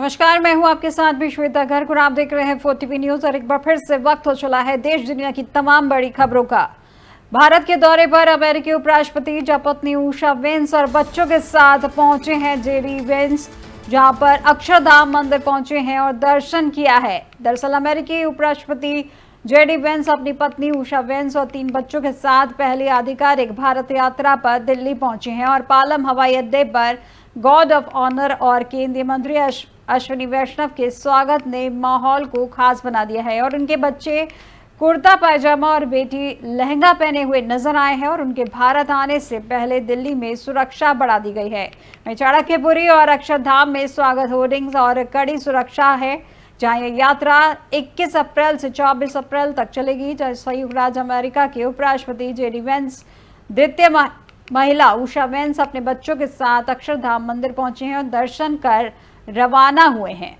नमस्कार, मैं हूं आपके साथ भी श्वेता गर्ग और आप देख रहे हैं 4TV न्यूज। और एक बार फिर से वक्त हो चला है देश दुनिया की तमाम बड़ी खबरों का। भारत के दौरे पर अमेरिकी उपराष्ट्रपति जहां पत्नी उषा वेंस और बच्चों के साथ पहुंचे हैं जेडी वेंस, जहां पर अक्षरधाम मंदिर पहुंचे हैं और दर्शन किया है। दरअसल अमेरिकी उपराष्ट्रपति जेडी वेंस अपनी पत्नी उषा वेंस और 3 बच्चों के साथ पहली आधिकारिक भारत यात्रा पर दिल्ली पहुंचे हैं और पालम हवाई अड्डे पर गार्ड ऑफ ऑनर और केंद्रीय मंत्री अश्विनी वैष्णव के स्वागत ने माहौल को खास बना दिया है। और उनके बच्चे कुर्ता पायजामा और बेटी लहंगा पहने हुए नजर आए हैं और उनके भारत आने से पहले दिल्ली में सुरक्षा बढ़ा दी गई है। चाणक्यपुरी और अक्षरधाम में स्वागत होर्डिंग्स और कड़ी सुरक्षा है, जहां यह यात्रा 21 अप्रैल से 24 अप्रैल तक चलेगी। संयुक्त राज्य अमेरिका के उपराष्ट्रपति जेडी वेंस, द्वितीय महिला उषा वेंस अपने बच्चों के साथ अक्षरधाम मंदिर पहुंचे हैं और दर्शन कर रवाना हुए हैं।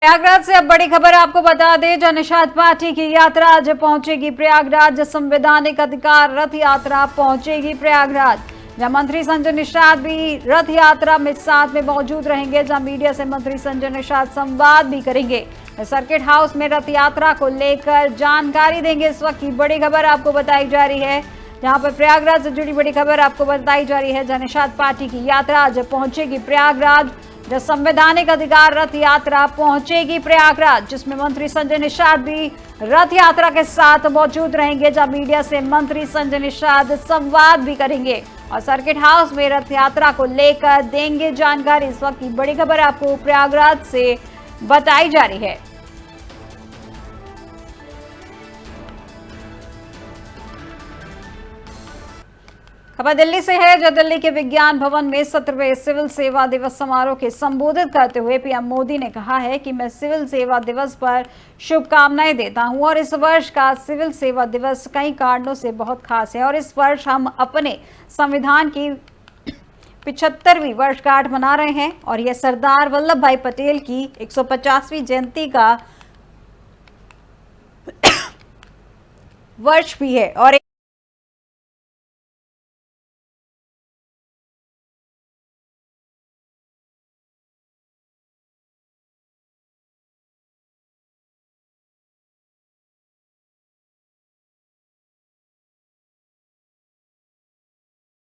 प्रयागराज से अब बड़ी खबर आपको बता दें, जहां निषाद पार्टी की यात्रा आज पहुंचेगी प्रयागराज। संवैधानिक अधिकार रथ यात्रा पहुंचेगी प्रयागराज, जहां मंत्री संजय निषाद भी रथ यात्रा में साथ में मौजूद रहेंगे। जहां मीडिया से मंत्री संजय निषाद संवाद भी करेंगे। सर्किट हाउस में रथ यात्रा को लेकर जानकारी देंगे। इस वक्त की बड़ी खबर आपको बताई जा रही है, जहां पर प्रयागराज से जुड़ी बड़ी खबर आपको बताई जा रही है। जहां निषाद पार्टी की यात्रा आज पहुंचेगी प्रयागराज, जब संवैधानिक अधिकार रथ यात्रा पहुंचेगी प्रयागराज, जिसमें मंत्री संजय निषाद भी रथ यात्रा के साथ मौजूद रहेंगे। जहां मीडिया से मंत्री संजय निषाद संवाद भी करेंगे और सर्किट हाउस में रथ यात्रा को लेकर देंगे जानकारी। इस वक्त की बड़ी खबर आपको प्रयागराज से बताई जा रही है। खबर दिल्ली से है, जो दिल्ली के विज्ञान भवन में 17वें सिविल सेवा दिवस समारोह के संबोधित करते हुए पीएम मोदी ने कहा है कि मैं सिविल सेवा दिवस पर शुभकामनाएं देता हूं और इस वर्ष का सिविल सेवा दिवस कई कारणों से बहुत खास है। और इस वर्ष हम अपने संविधान की 75वीं वर्षगांठ मना रहे हैं और यह सरदार वल्लभ भाई पटेल की 150वीं जयंती का वर्ष भी है। और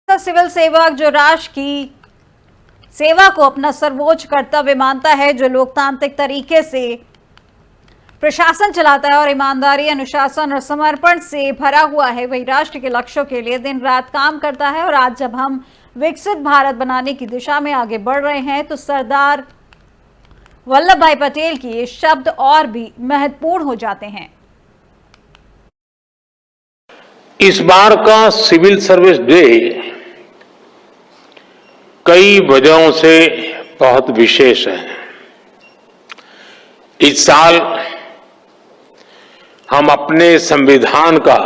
सिविल सेवक जो राष्ट्र की सेवा को अपना सर्वोच्च कर्तव्य मानता है, जो लोकतांत्रिक तरीके से प्रशासन चलाता है और ईमानदारी, अनुशासन और समर्पण से भरा हुआ है, वही राष्ट्र के लक्ष्यों के लिए दिन रात काम करता है। और आज जब हम विकसित भारत बनाने की दिशा में आगे बढ़ रहे हैं, तो सरदार वल्लभ भाई पटेल के ये शब्द और भी महत्वपूर्ण हो जाते हैं। इस बार का सिविल सर्विस डे कई वजहों से बहुत विशेष है। इस साल हम अपने संविधान का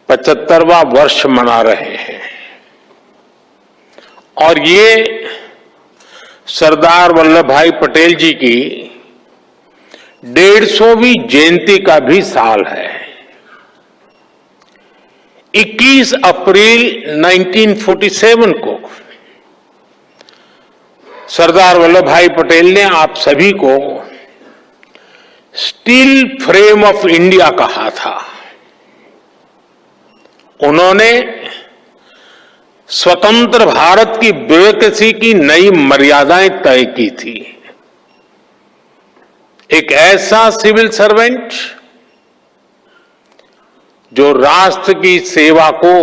75वां वर्ष मना रहे हैं और ये सरदार वल्लभ भाई पटेल जी की 150वीं जयंती का भी साल है। 21 अप्रैल 1947 को सरदार वल्लभ भाई पटेल ने आप सभी को स्टील फ्रेम ऑफ इंडिया कहा था। उन्होंने स्वतंत्र भारत की ब्यूरोक्रेसी की नई मर्यादाएं तय की थी। एक ऐसा सिविल सर्वेंट जो राष्ट्र की सेवा को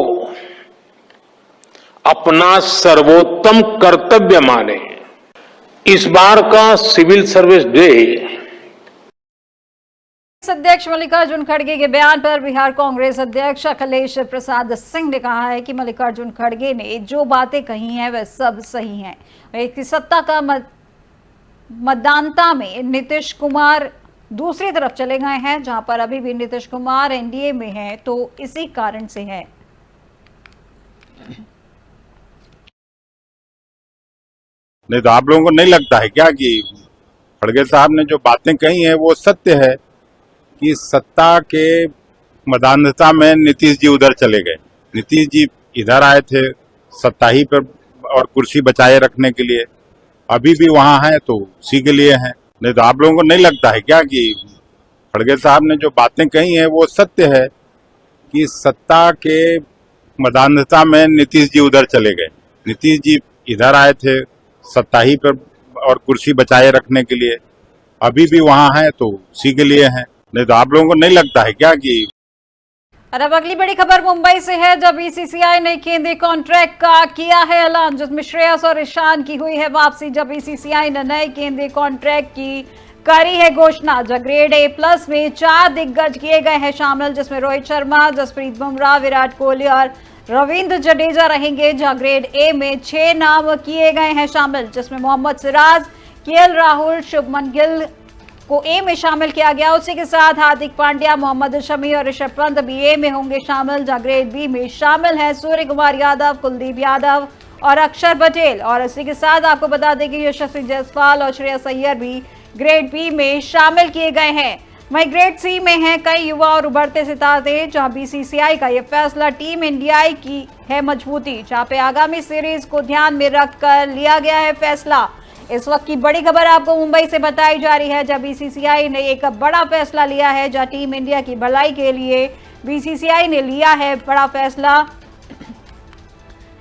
अपना सर्वोत्तम कर्तव्य माने। इस बार का सिविल सर्विस डे अध्यक्ष मल्लिकार्जुन खड़गे के बयान पर बिहार कांग्रेस अध्यक्ष अखिलेश प्रसाद सिंह ने कहा है कि मल्लिकार्जुन खड़गे ने जो बातें कही हैं वह सब सही हैं। एक सत्ता का मतदानता में नीतीश कुमार दूसरी तरफ चले गए हैं, जहां पर अभी भी नीतीश कुमार एनडीए में हैं, तो इसी कारण से है। नहीं तो आप लोगों को नहीं लगता है क्या कि खड़गे साहब ने जो बातें कही हैं वो सत्य है कि सत्ता के मदान्धता में नीतीश जी उधर चले गए। नीतीश जी इधर आए थे सत्ता ही पर और कुर्सी बचाए रखने के लिए, अभी भी वहां हैं तो उसी के लिए हैं। नहीं तो आप लोगों को नहीं लगता है क्या कि खड़गे साहब ने जो बातें कही हैं वो सत्य है कि सत्ता के मदान्धता में नीतीश जी उधर चले गए। नीतीश जी इधर आए थे सत्ता ही पर और कुर्सी बचाए रखने के लिए, अभी भी वहां हैं तो उसी के लिए हैं। नहीं तो आप लोगों को नहीं लगता है क्या कि और अब अगली बड़ी खबर मुंबई से है, जब बीसीसीआई ने केंद्रीय कॉन्ट्रैक्ट का किया है ऐलान, जिसमें श्रेयस और ईशान की हुई है वापसी। जब बीसीसीआई ने नए केंद्रीय कॉन्ट्रैक्ट की करी है घोषणा। जो ग्रेड A+ में 4 दिग्गज किए गए हैं शामिल, जिसमें रोहित शर्मा, जसप्रीत बुमराह, विराट कोहली और रविंद्र जडेजा रहेंगे। जहां ग्रेड A में 6 नाम किए गए हैं शामिल, जिसमें मोहम्मद सिराज, केएल राहुल, शुभमन गिल को A में शामिल किया गया। उसी के साथ हार्दिक पांड्या, मोहम्मद शमी और ऋषभ पंत भी A में होंगे शामिल। जहां ग्रेड B में शामिल हैं सूर्य कुमार यादव, कुलदीप यादव और अक्षर पटेल। और इसी के साथ आपको बता दें कि यशस्वी जायसवाल और श्रेयस अय्यर भी ग्रेड B में शामिल किए गए हैं। वहीं ग्रेड C में हैं कई युवा और उभरते सितारे। जहां बीसीसीआई का यह फैसला टीम इंडिया की है मजबूती, जहां पे आगामी सीरीज को ध्यान में रखकर लिया गया है फैसला। इस वक्त की बड़ी खबर आपको मुंबई से बताई जा रही है, जब बीसीसीआई ने एक बड़ा फैसला लिया है। जहां टीम इंडिया की भलाई के लिए बीसीसीआई ने लिया है बड़ा फैसला,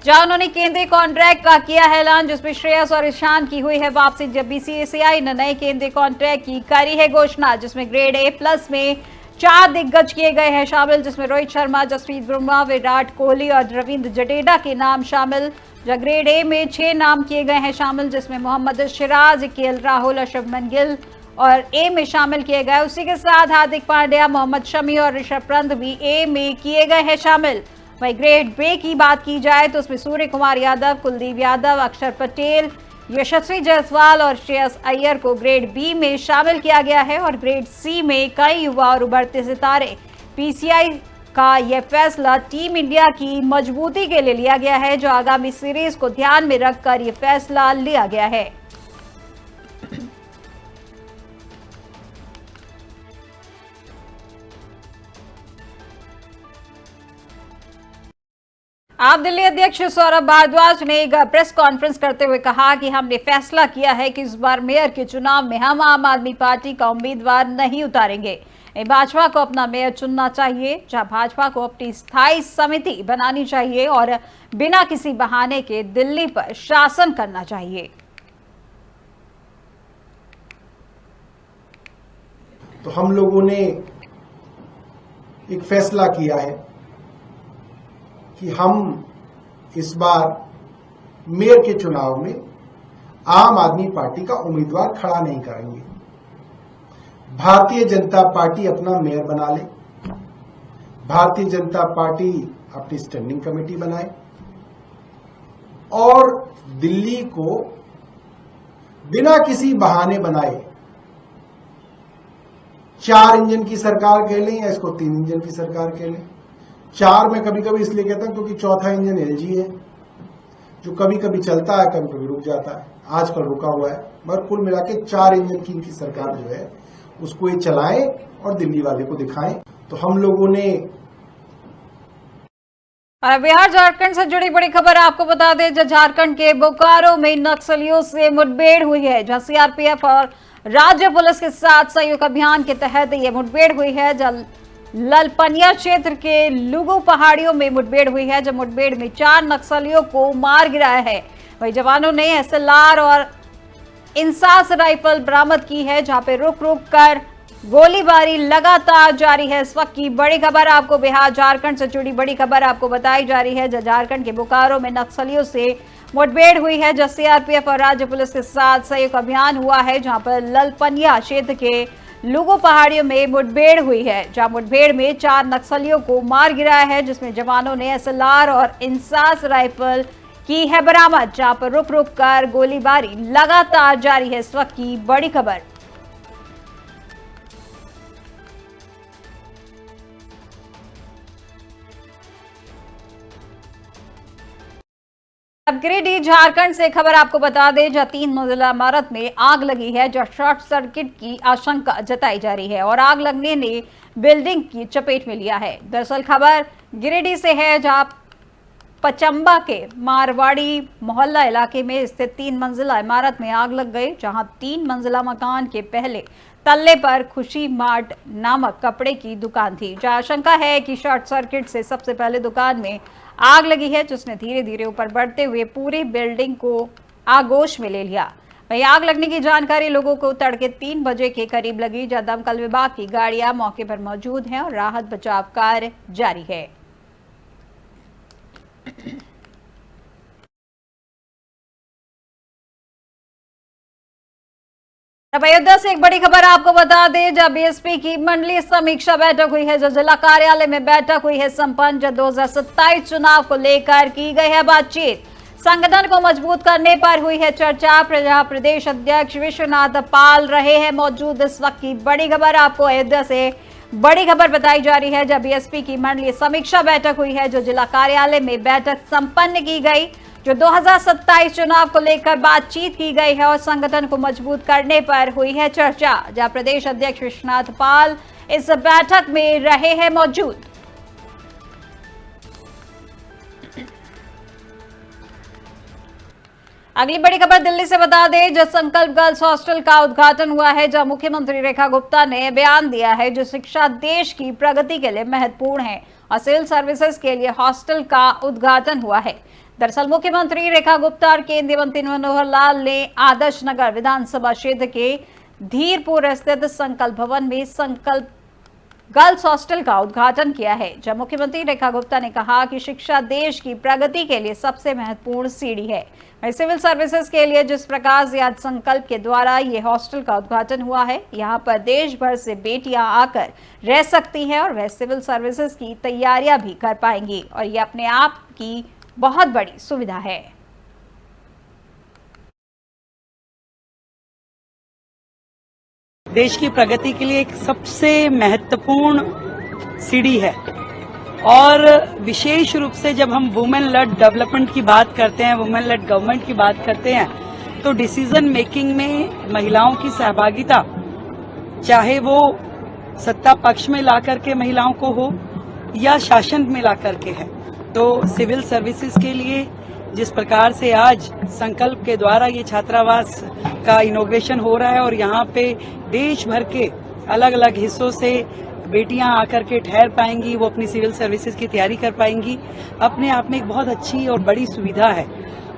जहां उन्होंने केंद्रीय कॉन्ट्रैक्ट का किया है ऐलान, जिसमें श्रेयस और ईशान की हुई है वापसी। जब बीसीसीआई ने नए केंद्रीय कॉन्ट्रैक्ट की करी है घोषणा, जिसमें ग्रेड A+ में 4 दिग्गज किए गए हैं शामिल, जिसमें रोहित शर्मा, जसप्रीत बुमराह, विराट कोहली और रविंद्र जडेजा के नाम शामिल। जब ग्रेड A में 6 नाम किए गए हैं शामिल, जिसमें मोहम्मद सिराज, केएल राहुल और शुभमन गिल और A में शामिल किए गए। उसी के साथ हार्दिक पांड्या, मोहम्मद शमी और ऋषभ पंत भी A में किए गए हैं शामिल। वहीं ग्रेड B की बात की जाए तो उसमें सूर्य कुमार यादव, कुलदीप यादव, अक्षर पटेल, यशस्वी जायसवाल और श्रेयस अय्यर को ग्रेड B में शामिल किया गया है। और ग्रेड C में कई युवा और उभरते सितारे। बीसीसीआई का यह फैसला टीम इंडिया की मजबूती के लिए लिया गया है, जो आगामी सीरीज को ध्यान में रखकर यह फैसला लिया गया है। आप दिल्ली अध्यक्ष सौरभ भारद्वाज ने एक प्रेस कॉन्फ्रेंस करते हुए कहा कि हमने फैसला किया है कि इस बार मेयर के चुनाव में हम आम आदमी पार्टी का उम्मीदवार नहीं उतारेंगे। भाजपा को अपना मेयर चुनना चाहिए, जहां भाजपा को अपनी स्थायी समिति बनानी चाहिए और बिना किसी बहाने के दिल्ली पर शासन करना चाहिए। तो हम लोगों ने एक फैसला किया है कि हम इस बार मेयर के चुनाव में आम आदमी पार्टी का उम्मीदवार खड़ा नहीं करेंगे। भारतीय जनता पार्टी अपना मेयर बना ले, भारतीय जनता पार्टी अपनी स्टैंडिंग कमेटी बनाए और दिल्ली को बिना किसी बहाने बनाए 4 इंजन की सरकार कह लें या इसको 3 इंजन की सरकार कह लें। 4 में कभी कभी इसलिए कहता हूं क्योंकि चौथा इंजन LG है, जो कभी कभी चलता है, कभी कभी रुक जाता है। आजकल रुका हुआ है, मगर कुल मिला के 4 इंजन की इनकी सरकार जो है उसको ये चलाएं और दिल्ली वाले को दिखाएं। तो हम लोगों ने बिहार झारखंड से जुड़ी बड़ी खबर आपको बता दें, जहां झारखंड के बोकारो में नक्सलियों से मुठभेड़ हुई है। जहां सीआरपीएफ और राज्य पुलिस के साथ संयुक्त अभियान के तहत यह मुठभेड़ हुई है। जहां ललपनिया क्षेत्र के लुगु पहाड़ियों में मुठभेड़ हुई है, जब मुठभेड़ में 4 नक्सलियों को मार गिराया है। वहीं जवानों ने SLR और इंसास राइफल बरामद की है, जहां पे रुक रुक कर गोलीबारी लगातार जारी है। इस वक्त की बड़ी खबर आपको बिहार झारखंड से जुड़ी बड़ी खबर आपको बताई जा रही है, जहां झारखंड के बोकारो में नक्सलियों से मुठभेड़ हुई है। जहां सीआरपीएफ और राज्य पुलिस के साथ संयुक्त अभियान हुआ है, जहां पर ललपनिया क्षेत्र के लुगु पहाड़ियों में मुठभेड़ हुई है। जहां मुठभेड़ में 4 नक्सलियों को मार गिराया है, जिसमें जवानों ने SLR और इंसास राइफल की है बरामद। जहां पर रुक रुक कर गोलीबारी लगातार जारी है। इस वक्त की बड़ी खबर। अब गिरिडीह झारखंड से खबर आपको बता दें, जहां 3 मंजिला इमारत में आग लगी है, जो शॉर्ट सर्किट की आशंका जताई जा रही है और आग लगने ने बिल्डिंग की चपेट में लिया है। दरअसल खबर गिरिडीह से है, जहां पचंबा के मारवाड़ी मोहल्ला इलाके में स्थित 3 मंजिला इमारत में आग लग गई, जहां 3 मंजिला मकान के पहले तल्ले पर खुशी मार्ट नामक कपड़े की दुकान थी, जहां आशंका है कि शॉर्ट सर्किट से सबसे पहले दुकान में आग लगी है, जिसने धीरे धीरे ऊपर बढ़ते हुए पूरी बिल्डिंग को आगोश में ले लिया। वहीं आग लगने की जानकारी लोगों को तड़के 3 बजे के करीब लगी, जहां दमकल विभाग की गाड़ियां मौके पर मौजूद हैं और राहत बचाव कार्य जारी है। अब अयोध्या से एक बड़ी खबर आपको बता दें, जब बीएसपी की मंडलीय समीक्षा बैठक हुई है, जो जिला कार्यालय में बैठक हुई है संपन्न, जो 2027 चुनाव को लेकर की गई है बातचीत। संगठन को मजबूत करने पर हुई है चर्चा। प्रदेश अध्यक्ष विश्वनाथ पाल रहे हैं मौजूद। इस वक्त की बड़ी खबर आपको अयोध्या से बड़ी खबर बताई जा रही है, जब बीएसपी की मंडलीय समीक्षा बैठक हुई है, जो जिला कार्यालय में बैठक संपन्न की गई, जो 2027 चुनाव को लेकर बातचीत की गई है और संगठन को मजबूत करने पर हुई है चर्चा, जहां प्रदेश अध्यक्ष विश्वनाथ पाल इस बैठक में रहे हैं मौजूद। अगली बड़ी खबर दिल्ली से बता दें, जो संकल्प गर्ल्स हॉस्टल का उद्घाटन हुआ है, जहां मुख्यमंत्री रेखा गुप्ता ने बयान दिया है, जो शिक्षा देश की प्रगति के लिए महत्वपूर्ण है और सिविल सर्विसेज के लिए हॉस्टल का उद्घाटन हुआ है। दरअसल मुख्यमंत्री रेखा गुप्ता और केंद्रीय मंत्री मनोहर लाल ने आदर्श नगर विधानसभा क्षेत्र के धीरपुर स्थित संकल्प भवन में संकल्प गर्ल्स हॉस्टल का उद्घाटन किया है, जब मुख्यमंत्री रेखा गुप्ता ने कहा कि शिक्षा देश की प्रगति के लिए सबसे महत्वपूर्ण सीढ़ी है। सिविल सर्विसेज के लिए जिस प्रकार से आज संकल्प के द्वारा ये हॉस्टल का उद्घाटन हुआ है, यहाँ पर देश भर से बेटियां आकर रह सकती हैं और वह सिविल सर्विसेज की तैयारियां भी कर पाएंगी और ये अपने आप की बहुत बड़ी सुविधा है। देश की प्रगति के लिए एक सबसे महत्वपूर्ण सीढ़ी है और विशेष रूप से जब हम वुमेन लेड डेवलपमेंट की बात करते हैं, वुमेन लेड गवर्नमेंट की बात करते हैं, तो डिसीजन मेकिंग में महिलाओं की सहभागिता, चाहे वो सत्ता पक्ष में ला करके महिलाओं को हो या शासन में ला करके है, तो सिविल सर्विसेज के लिए जिस प्रकार से आज संकल्प के द्वारा ये छात्रावास का इनॉग्रेशन हो रहा है और यहाँ पे देश भर के अलग अलग हिस्सों से बेटियां आकर के ठहर पाएंगी, वो अपनी सिविल सर्विसेज की तैयारी कर पाएंगी, अपने आप में एक बहुत अच्छी और बड़ी सुविधा है।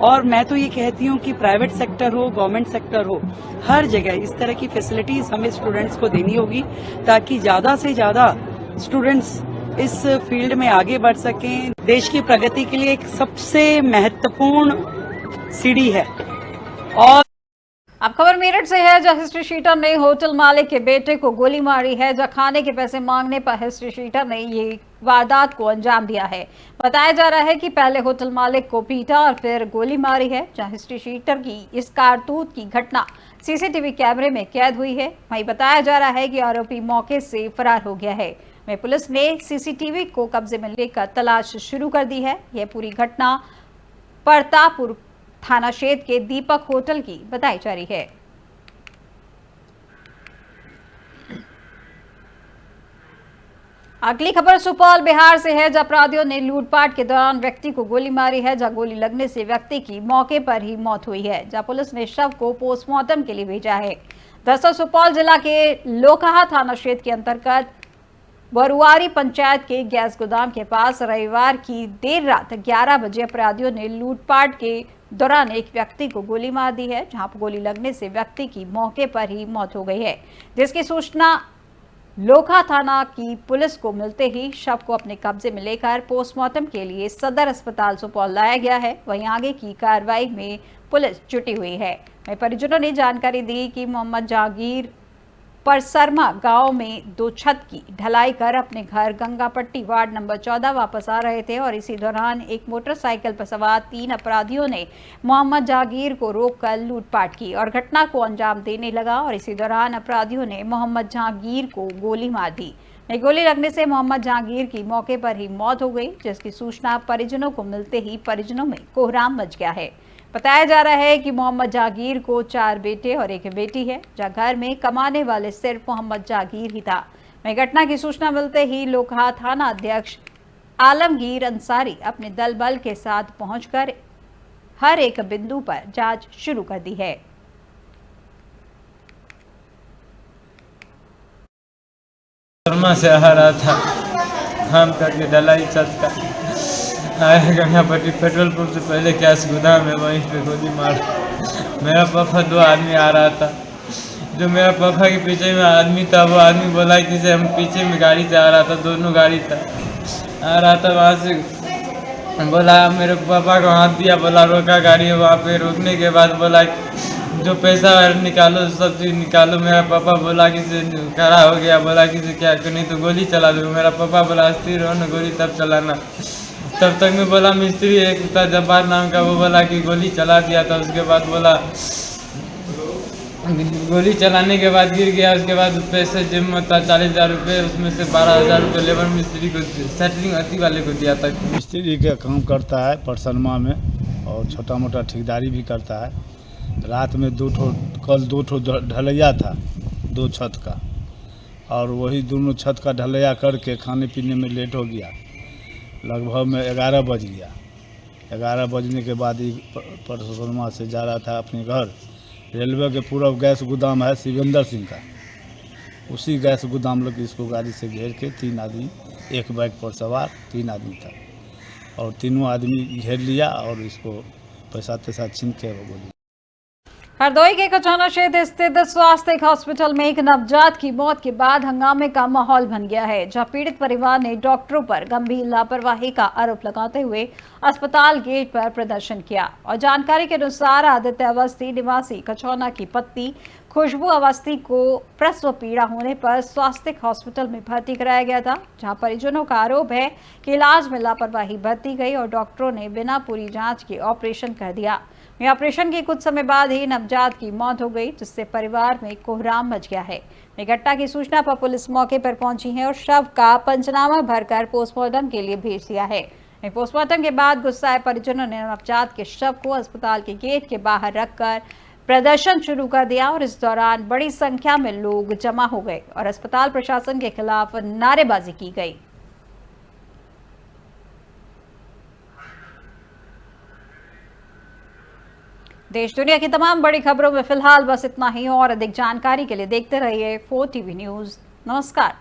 और मैं तो ये कहती हूँ कि प्राइवेट सेक्टर हो, गवर्नमेंट सेक्टर हो, हर जगह इस तरह की फैसिलिटीज हमें स्टूडेंट्स को देनी होगी, ताकि ज्यादा से ज्यादा स्टूडेंट्स इस फील्ड में आगे बढ़ सकें। देश की प्रगति के लिए एक सबसे महत्वपूर्ण सीढ़ी है। और अब खबर मेरठ से है, जहां हिस्ट्री शीटर ने होटल मालिक के बेटे को गोली मारी है, जहां खाने के पैसे मांगने पर हिस्ट्री शीटर ने ये वारदात को अंजाम दिया है। बताया जा रहा है कि पहले होटल मालिक को पीटा और फिर गोली मारी है, जहां हिस्ट्री शीटर की इस कारतूत की घटना सीसीटीवी कैमरे में कैद हुई है। वहीं बताया जा रहा है कि आरोपी मौके से फरार हो गया है। वहीं पुलिस ने सीसीटीवी को कब्जे में लेकर तलाश शुरू कर दी है। यह पूरी घटना परतापुर थाना क्षेत्र के दीपक होटल की बताई जा रही है। अगली खबर सुपौल बिहार से है, जहां अपराधियों ने लूटपाट के दौरान व्यक्ति को गोली मारी है, जहां गोली लगने से व्यक्ति की मौके पर ही मौत हुई है, जहां पुलिस ने शव को पोस्टमार्टम के लिए भेजा है। दरअसल सुपौल जिला के लोकहा थाना क्षेत्र के अंतर्गत बरुआरी पंचायत के गैस गोदाम के पास रविवार की देर रात 11 बजे अपराधियों ने लूटपाट के दौरान एक व्यक्ति को गोली मार दी है, जहां पर गोली लगने से व्यक्ति की मौके पर ही मौत हो गई है, जिसकी सूचना लोकहा थाना की पुलिस को मिलते ही शव को अपने कब्जे में लेकर पोस्टमार्टम के लिए सदर अस्पताल सुपौल लाया गया है। वहीं आगे की कार्रवाई में पुलिस जुटी हुई है। वहीं परिजनों ने जानकारी दी कि मोहम्मद जहांगीर परसरमा गांव में 2 छत की ढलाई कर अपने घर गंगापट्टी वार्ड नंबर 14 वापस आ रहे थे और इसी दौरान एक मोटरसाइकिल पर सवार 3 अपराधियों ने मोहम्मद जहांगीर को रोककर लूटपाट की और घटना को अंजाम देने लगा और इसी दौरान अपराधियों ने मोहम्मद जहांगीर को गोली मार दी। में गोली लगने से मोहम्मद जहांगीर की मौके पर ही मौत हो गई, जिसकी सूचना परिजनों को मिलते ही परिजनों में कोहराम मच गया है। बताया जा रहा है कि मोहम्मद जहांगीर को 4 बेटे और 1 बेटी है, जहां घर में कमाने वाले सिर्फ मोहम्मद जहांगीर ही था। में घटना की सूचना मिलते ही लोकहा थाना अध्यक्ष आलमगीर अंसारी अपने दल बल के साथ पहुंचकर हर एक बिंदु पर जांच शुरू कर दी है। शर्मा से आ रहा था काम करके ढलाई छत का, आया गंगापट्टी पेट्रोल पंप से पहले कैश गोदाम है, वहीं पे गोली मार। मेरा पापा 2 आदमी आ रहा था, जो मेरा पापा के पीछे में आदमी था वो आदमी बोला कि से हम पीछे में गाड़ी से आ रहा था, दोनों गाड़ी था आ रहा था। वहाँ से बोला मेरे पापा को हाथ दिया, बोला रोका गाड़ी। वहाँ पे रोकने के बाद बोला जो पैसा निकालो, सब चीज़ निकालो। मेरा पापा बोला कि से खड़ा हो गया, बोला कि से क्या नहीं तो गोली चला दो। मेरा पापा बोला स्थिर रहो ना, गोली तब चलाना। तब तक मैं बोला मिस्त्री एक था जब्बार नाम का, वो बोला कि गोली चला दिया था। उसके बाद बोला गोली चलाने के बाद गिर गया। उसके बाद पैसे जेब में था 40,000 रुपये, उसमें से 12,000 रुपये लेबर मिस्त्री को सेटरिंग अति वाले को दिया था। मिस्त्री का काम करता है परसनमा में और छोटा मोटा ठेकेदारी भी करता है। रात में कल 2 ढलैया था 2 छत का, और वही दोनों छत का ढलैया करके खाने पीने में लेट हो गया। लगभग में 11 बज गया। 11 बजने के बाद ही परसनमा से जा रहा था अपने घर। रेलवे के पूर्व गैस गोदाम है शिवेंद्र सिंह का, उसी गैस गोदाम लोग इसको गाड़ी से घेर के 3 आदमी, एक बाइक पर सवार 3 आदमी था, और तीनों आदमी घेर लिया और इसको पैसा तैसा छीन के वो गोली। हरदोई के कचौना क्षेत्र स्थित स्वास्थ्य हॉस्पिटल में एक नवजात की मौत के बाद हंगामे का माहौल बन गया है, जहां पीड़ित परिवार ने डॉक्टरों पर गंभीर लापरवाही का आरोप लगाते हुए अस्पताल गेट पर प्रदर्शन किया। और जानकारी के अनुसार आदित्य अवस्थी निवासी कचौना की पत्नी खुशबू अवस्थी को प्रसव पीड़ा होने पर स्वास्थ्य हॉस्पिटल में भर्ती कराया गया था, जहां परिजनों का आरोप है कि इलाज में लापरवाही बरती गई और डॉक्टरों ने बिना पूरी जांच के ऑपरेशन कर दिया। ऑपरेशन के कुछ समय बाद ही नवजात की मौत हो गई, जिससे परिवार में कोहराम मच गया है। घटना की सूचना पर पुलिस मौके पर पहुंची है और शव का पंचनामा भरकर पोस्टमार्टम के लिए भेज दिया है। पोस्टमार्टम के बाद गुस्साए परिजनों ने नवजात के शव को अस्पताल के गेट के बाहर रखकर प्रदर्शन शुरू कर दिया और इस दौरान बड़ी संख्या में लोग जमा हो गए और अस्पताल प्रशासन के खिलाफ नारेबाजी की गई। देश दुनिया की तमाम बड़ी खबरों में फिलहाल बस इतना ही, और अधिक जानकारी के लिए देखते रहिए 4 TV न्यूज़। नमस्कार।